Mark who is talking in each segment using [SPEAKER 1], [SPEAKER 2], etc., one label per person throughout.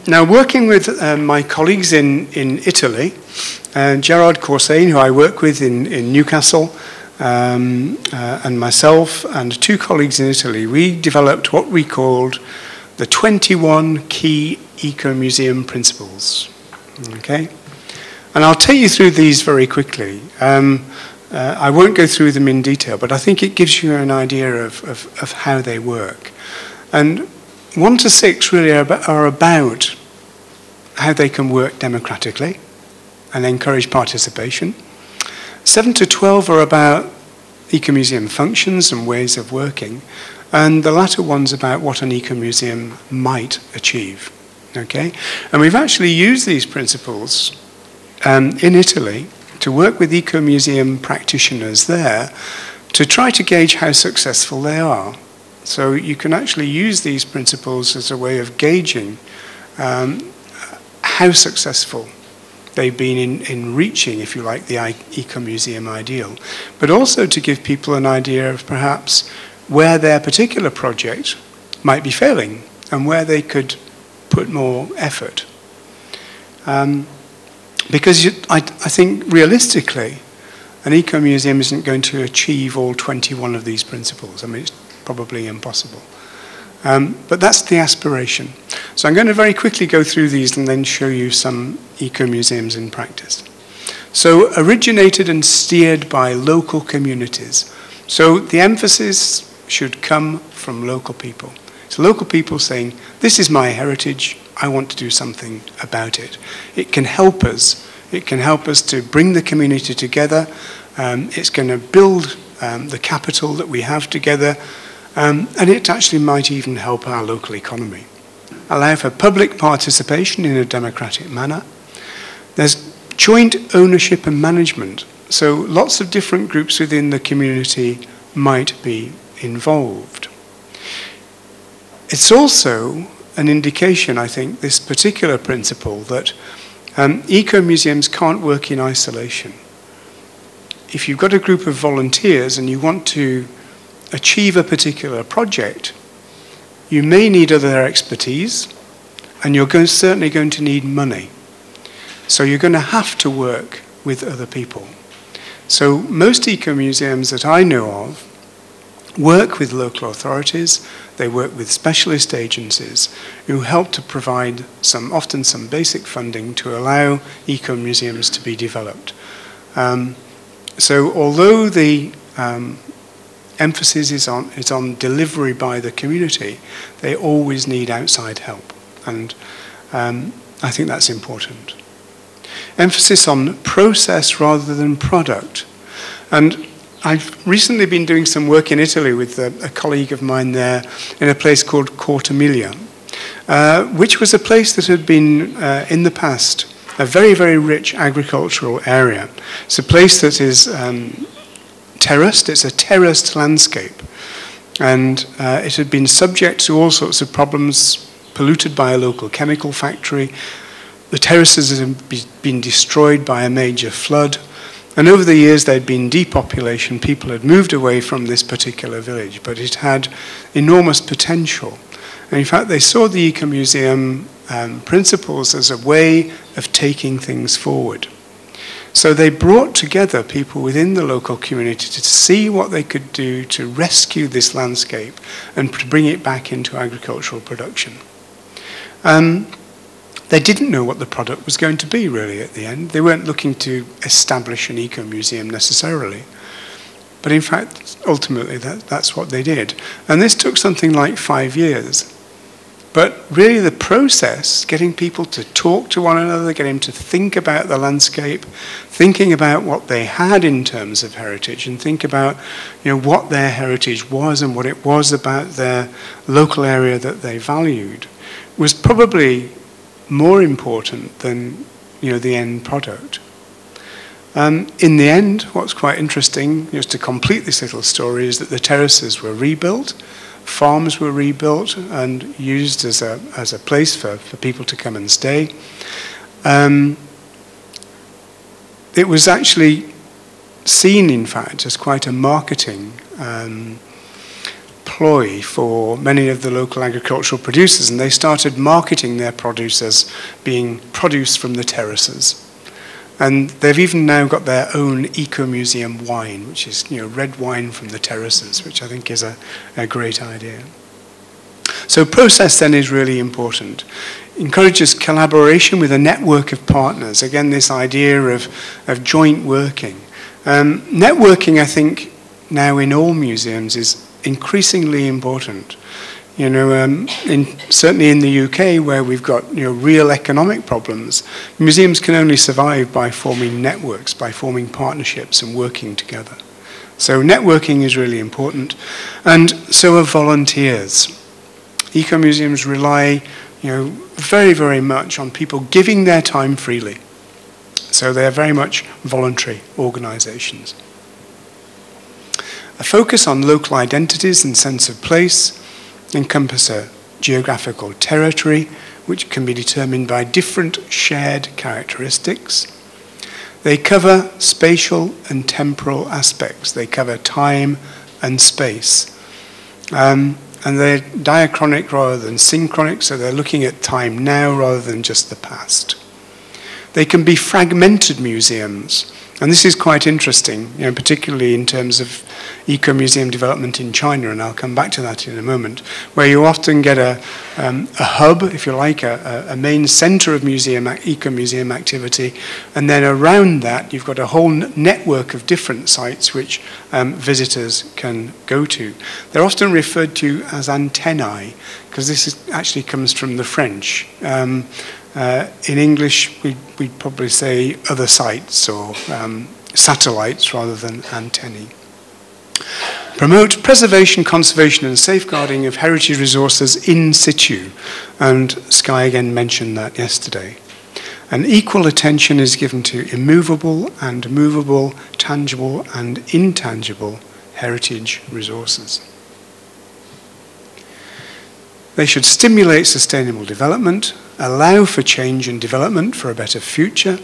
[SPEAKER 1] Now, working with my colleagues in Italy, Gerard Corsane, who I work with in Newcastle, and myself and two colleagues in Italy, we developed what we called the 21 key eco-museum principles. Okay? And I'll take you through these very quickly. I won't go through them in detail, but I think it gives you an idea of how they work. And 1 to 6 really are about how they can work democratically and encourage participation. 7 to 12 are about ecomuseum functions and ways of working. And the latter one's about what an ecomuseum might achieve. Okay? And we've actually used these principles in Italy to work with ecomuseum practitioners there to try to gauge how successful they are. So you can actually use these principles as a way of gauging how successful they've been in reaching, if you like, the ecomuseum ideal, but also to give people an idea of perhaps where their particular project might be failing and where they could put more effort. Because I think realistically, an ecomuseum isn't going to achieve all 21 of these principles. I mean, it's probably impossible. But that's the aspiration. So I'm going to very quickly go through these and then show you some ecomuseums in practice. So originated and steered by local communities. So the emphasis should come from local people. So local people saying, this is my heritage, I want to do something about it. It can help us. It can help us to bring the community together. It's going to build the capital that we have together. And it actually might even help our local economy. Allow for public participation in a democratic manner. There's joint ownership and management. So lots of different groups within the community might be involved. It's also an indication, I think, this particular principle that eco-museums can't work in isolation. If you've got a group of volunteers and you want to achieve a particular project, you may need other expertise, and you're certainly going to need money. So you're going to have to work with other people. So most eco-museums that I know of work with local authorities, they work with specialist agencies who help to provide often some basic funding to allow eco-museums to be developed. So although the emphasis is on delivery by the community, they always need outside help. And I think that's important. Emphasis on process rather than product. And I've recently been doing some work in Italy with a colleague of mine there in a place called Cortemelia, which was a place that had been, in the past, a very, very rich agricultural area. It's a place that is terraced. It's a terraced landscape. And it had been subject to all sorts of problems, polluted by a local chemical factory. The terraces had been destroyed by a major flood. And over the years, there'd been depopulation. People had moved away from this particular village, but it had enormous potential. And in fact, they saw the Ecomuseum principles as a way of taking things forward. So they brought together people within the local community to see what they could do to rescue this landscape and to bring it back into agricultural production. They didn't know what the product was going to be, really, at the end. They weren't looking to establish an eco-museum necessarily. But in fact, ultimately, that's what they did. And this took something like 5 years. But really the process, getting people to talk to one another, getting them to think about the landscape, thinking about what they had in terms of heritage, and think about what their heritage was and what it was about their local area that they valued, was probably more important than the end product. In the end, what's quite interesting, just to complete this little story, is that the terraces were rebuilt, farms were rebuilt and used as a place for people to come and stay. It was actually seen, in fact, as quite a marketing ploy for many of the local agricultural producers, and they started marketing their produce as being produce from the terraces. And they've even now got their own Ecomuseum wine, which is, you know, red wine from the terraces, which I think is a great idea. So process then is really important. Encourages collaboration with a network of partners. Again, this idea of joint working. Networking, I think, now in all museums is increasingly important. You know, certainly in the UK, where we've got, you know, real economic problems, museums can only survive by forming networks, by forming partnerships and working together. So networking is really important, and so are volunteers. Ecomuseums rely, you know, very, very much on people giving their time freely. So they're very much voluntary organizations. A focus on local identities and sense of place encompass a geographical territory which can be determined by different shared characteristics. They cover spatial and temporal aspects. They cover time and space. And they're diachronic rather than synchronic, so they're looking at time now rather than just the past. They can be fragmented museums, and this is quite interesting, you know, particularly in terms of eco-museum development in China, and I'll come back to that in a moment, where you often get a hub, if you like, a main center of eco-museum activity, and then around that you've got a whole network of different sites which visitors can go to. They're often referred to as antennae, because this actually comes from the French. In English, we'd probably say other sites or satellites rather than antennae. Promote preservation, conservation and safeguarding of heritage resources in situ. And Sky again mentioned that yesterday. And equal attention is given to immovable and movable, tangible and intangible heritage resources. They should stimulate sustainable development, allow for change and development for a better future,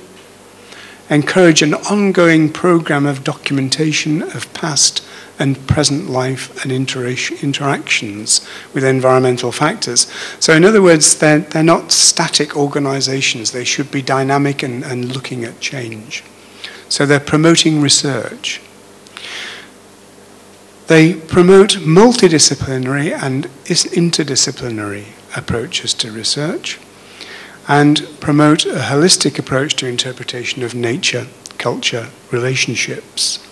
[SPEAKER 1] encourage an ongoing program of documentation of past and present life and interactions with environmental factors. So in other words, they're not static organizations. They should be dynamic and looking at change. So they're promoting research. They promote multidisciplinary and interdisciplinary approaches to research and promote a holistic approach to interpretation of nature, culture, relationships.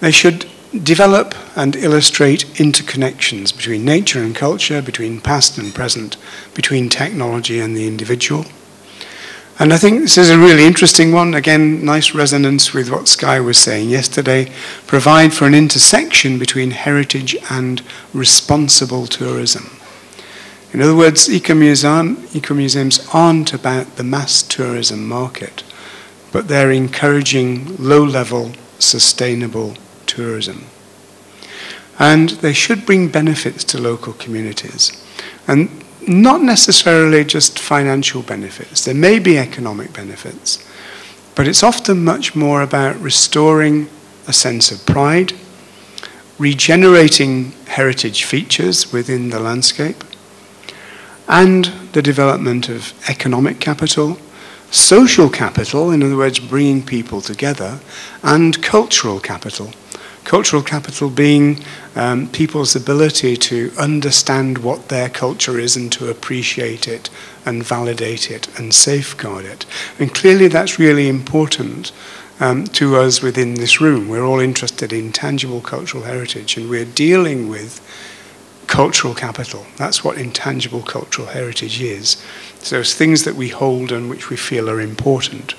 [SPEAKER 1] They should develop and illustrate interconnections between nature and culture, between past and present, between technology and the individual. And I think this is a really interesting one. Again, nice resonance with what Sky was saying yesterday. Provide for an intersection between heritage and responsible tourism. In other words, eco-museums aren't about the mass tourism market, but they're encouraging low-level, sustainable tourism. And they should bring benefits to local communities. And not necessarily just financial benefits. There may be economic benefits, but it's often much more about restoring a sense of pride, regenerating heritage features within the landscape, and the development of economic capital, social capital, in other words, bringing people together, and cultural capital. Cultural capital being people's ability to understand what their culture is and to appreciate it and validate it and safeguard it. And clearly that's really important to us within this room. We're all interested in tangible cultural heritage, and we're dealing with cultural capital. That's what intangible cultural heritage is. So it's things that we hold and which we feel are important.